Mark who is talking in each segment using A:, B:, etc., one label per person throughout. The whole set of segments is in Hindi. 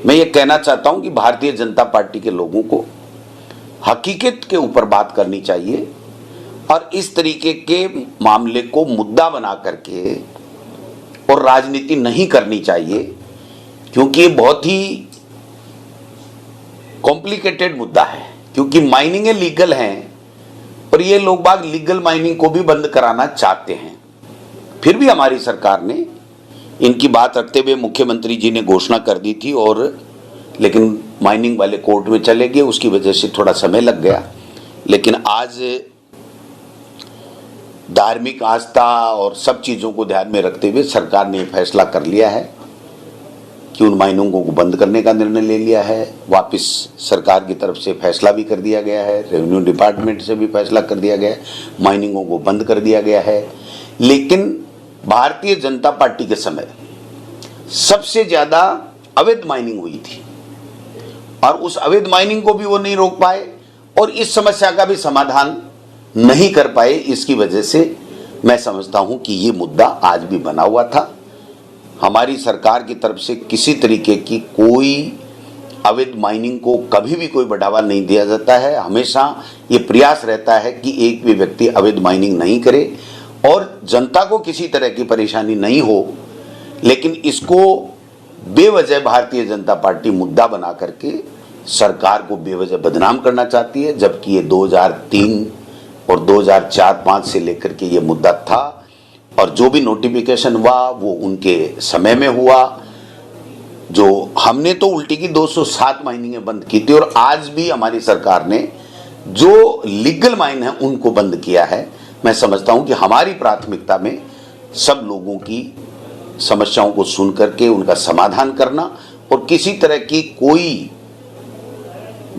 A: मैं ये कहना चाहता हूं कि भारतीय जनता पार्टी के लोगों को हकीकत के ऊपर बात करनी चाहिए और इस तरीके के मामले को मुद्दा बना करके और राजनीति नहीं करनी चाहिए, क्योंकि ये बहुत ही कॉम्प्लिकेटेड मुद्दा है। क्योंकि माइनिंग लीगल है और ये लोग बाग लीगल माइनिंग को भी बंद कराना चाहते हैं। फिर भी हमारी सरकार ने इनकी बात रखते हुए मुख्यमंत्री जी ने घोषणा कर दी थी, और लेकिन माइनिंग वाले कोर्ट में चले गए, उसकी वजह से थोड़ा समय लग गया। लेकिन आज धार्मिक आस्था और सब चीज़ों को ध्यान में रखते हुए सरकार ने फैसला कर लिया है कि उन माइनिंगों को बंद करने का निर्णय ले लिया है। वापस सरकार की तरफ से फैसला भी कर दिया गया है, रेवेन्यू डिपार्टमेंट से भी फैसला कर दिया गया है, माइनिंगों को बंद कर दिया गया है। लेकिन भारतीय जनता पार्टी के समय सबसे ज्यादा अवैध माइनिंग हुई थी और उस अवैध माइनिंग को भी वो नहीं रोक पाए और इस समस्या का भी समाधान नहीं कर पाए। इसकी वजह से मैं समझता हूं कि ये मुद्दा आज भी बना हुआ था। हमारी सरकार की तरफ से किसी तरीके की कोई अवैध माइनिंग को कभी भी कोई बढ़ावा नहीं दिया जाता है। हमेशा ये प्रयास रहता है कि एक भी व्यक्ति अवैध माइनिंग नहीं करे और जनता को किसी तरह की परेशानी नहीं हो। लेकिन इसको बेवजह भारतीय जनता पार्टी मुद्दा बना करके सरकार को बेवजह बदनाम करना चाहती है, जबकि ये 2003 और 2004-05 से लेकर के ये मुद्दा था और जो भी नोटिफिकेशन हुआ वो उनके समय में हुआ। जो हमने तो उल्टी की 207 माइनिंगें बंद की थी और आज भी हमारी सरकार ने जो लीगल माइन है उनको बंद किया है। मैं समझता हूं कि हमारी प्राथमिकता में सब लोगों की समस्याओं को सुन करके उनका समाधान करना और किसी तरह की कोई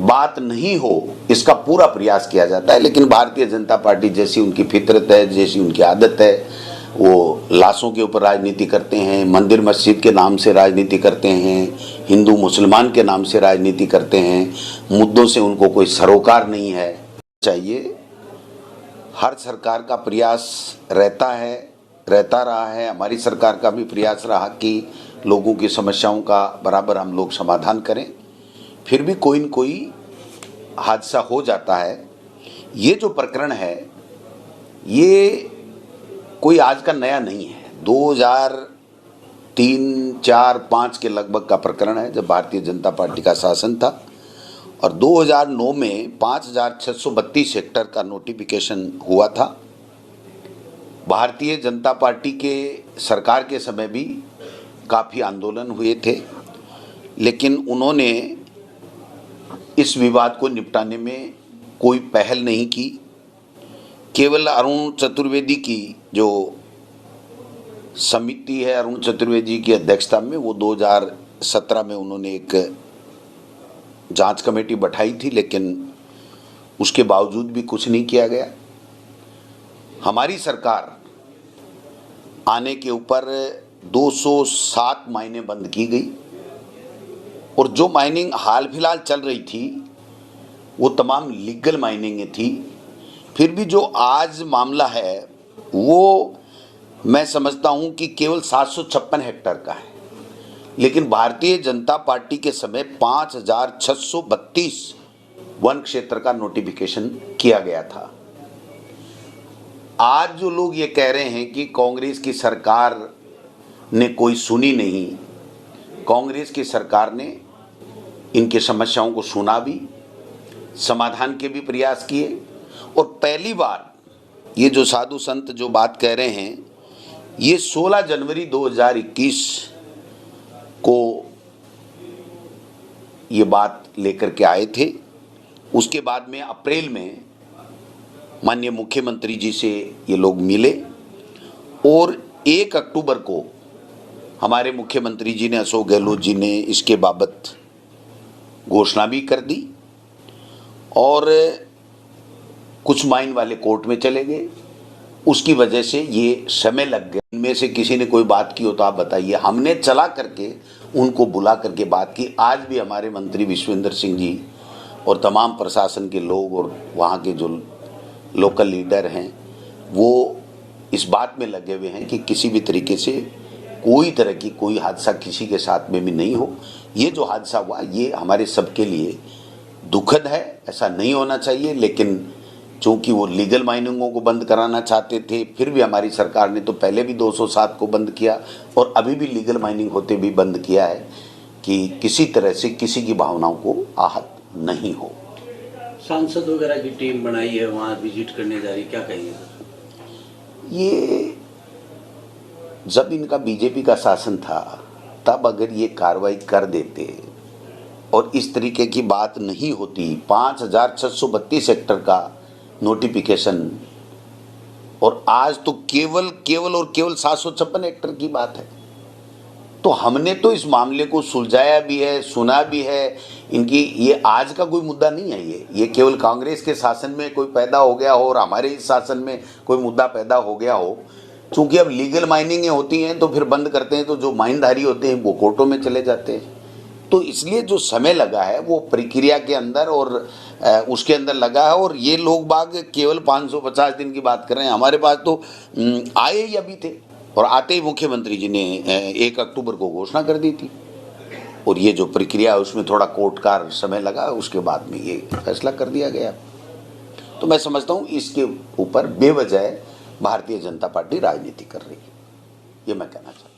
A: बात नहीं हो, इसका पूरा प्रयास किया जाता है। लेकिन भारतीय जनता पार्टी जैसी उनकी फितरत है, जैसी उनकी आदत है, वो लाशों के ऊपर राजनीति करते हैं, मंदिर मस्जिद के नाम से राजनीति करते हैं, हिंदू मुसलमान के नाम से राजनीति करते हैं। मुद्दों से उनको कोई सरोकार नहीं है। चाहिए हर सरकार का प्रयास रहता रहा है। हमारी सरकार का भी प्रयास रहा कि लोगों की समस्याओं का बराबर हम लोग समाधान करें। फिर भी कोई न कोई हादसा हो जाता है। ये जो प्रकरण है ये कोई आज का नया नहीं है। 2003, 4, 5 के लगभग का प्रकरण है जब भारतीय जनता पार्टी का शासन था और 2009 में 5,632 हेक्टेयर का नोटिफिकेशन हुआ था। भारतीय जनता पार्टी के सरकार के समय भी काफ़ी आंदोलन हुए थे, लेकिन उन्होंने इस विवाद को निपटाने में कोई पहल नहीं की। केवल अरुण चतुर्वेदी की जो समिति है, अरुण चतुर्वेदी की अध्यक्षता में, वो 2017 में उन्होंने एक जांच कमेटी बैठाई थी, लेकिन उसके बावजूद भी कुछ नहीं किया गया। हमारी सरकार आने के ऊपर 207 माइनें बंद की गई और जो माइनिंग हाल फिलहाल चल रही थी वो तमाम लीगल माइनिंग थी। फिर भी जो आज मामला है वो मैं समझता हूं कि केवल 756 हेक्टेयर का है, लेकिन भारतीय जनता पार्टी के समय 5,632 वन क्षेत्र का नोटिफिकेशन किया गया था। आज जो लोग ये कह रहे हैं कि कांग्रेस की सरकार ने कोई सुनी नहीं, कांग्रेस की सरकार ने इनकी समस्याओं को सुना भी, समाधान के भी प्रयास किए और पहली बार ये जो साधु संत जो बात कह रहे हैं ये 16 जनवरी 2021 को ये बात लेकर के आए थे। उसके बाद में अप्रैल में माननीय मुख्यमंत्री जी से ये लोग मिले और 1 अक्टूबर को हमारे मुख्यमंत्री जी ने, अशोक गहलोत जी ने इसके बाबत घोषणा भी कर दी और कुछ माइन वाले कोर्ट में चले गए। उसकी वजह से ये समय लग गया। इनमें से किसी ने कोई बात की हो तो आप बताइए। हमने चला करके उनको बुला करके बात की। आज भी हमारे मंत्री विश्वेंद्र सिंह जी और तमाम प्रशासन के लोग और वहाँ के जो लोकल लीडर हैं वो इस बात में लगे हुए हैं कि किसी भी तरीके से कोई तरह की कोई हादसा किसी के साथ में भी नहीं हो। ये जो हादसा हुआ ये हमारे सबके लिए दुखद है, ऐसा नहीं होना चाहिए। लेकिन चूंकि वो लीगल माइनिंगों को बंद कराना चाहते थे, फिर भी हमारी सरकार ने तो पहले भी 207 को बंद किया और अभी भी लीगल माइनिंग होते भी बंद किया है कि किसी तरह से किसी की भावनाओं को आहत नहीं हो।
B: सांसद वगैरह की टीम बनाई है, वहाँ विजिट करने जा रही, क्या कहेंगे सर?
A: ये जब इनका बीजेपी का शासन था तब अगर ये कार्रवाई कर देते और इस तरीके की बात नहीं होती, 5,632 हेक्टर का नोटिफिकेशन और आज तो केवल 756 हेक्टर की बात है। तो हमने तो इस मामले को सुलझाया भी है, सुना भी है। इनकी ये आज का कोई मुद्दा नहीं है, ये केवल कांग्रेस के शासन में कोई पैदा हो गया हो और हमारे इस शासन में कोई मुद्दा पैदा हो गया हो। चूंकि अब लीगल माइनिंग होती हैं तो फिर बंद करते हैं, तो जो माइनधारी होते हैं वो कोर्टों में चले जाते हैं। तो इसलिए जो समय लगा है वो प्रक्रिया के अंदर और उसके अंदर लगा है। और ये लोग बाग केवल 550 दिन की बात कर रहे हैं, हमारे पास तो आए ही अभी थे और आते ही मुख्यमंत्री जी ने 1 अक्टूबर को घोषणा कर दी थी। और ये जो प्रक्रिया है उसमें थोड़ा कोर्ट का समय लगा, उसके बाद में ये फैसला कर दिया गया। तो मैं समझता हूँ इसके ऊपर बेवजह भारतीय जनता पार्टी राजनीति कर रही है, ये मैं कहना चाहता हूँ।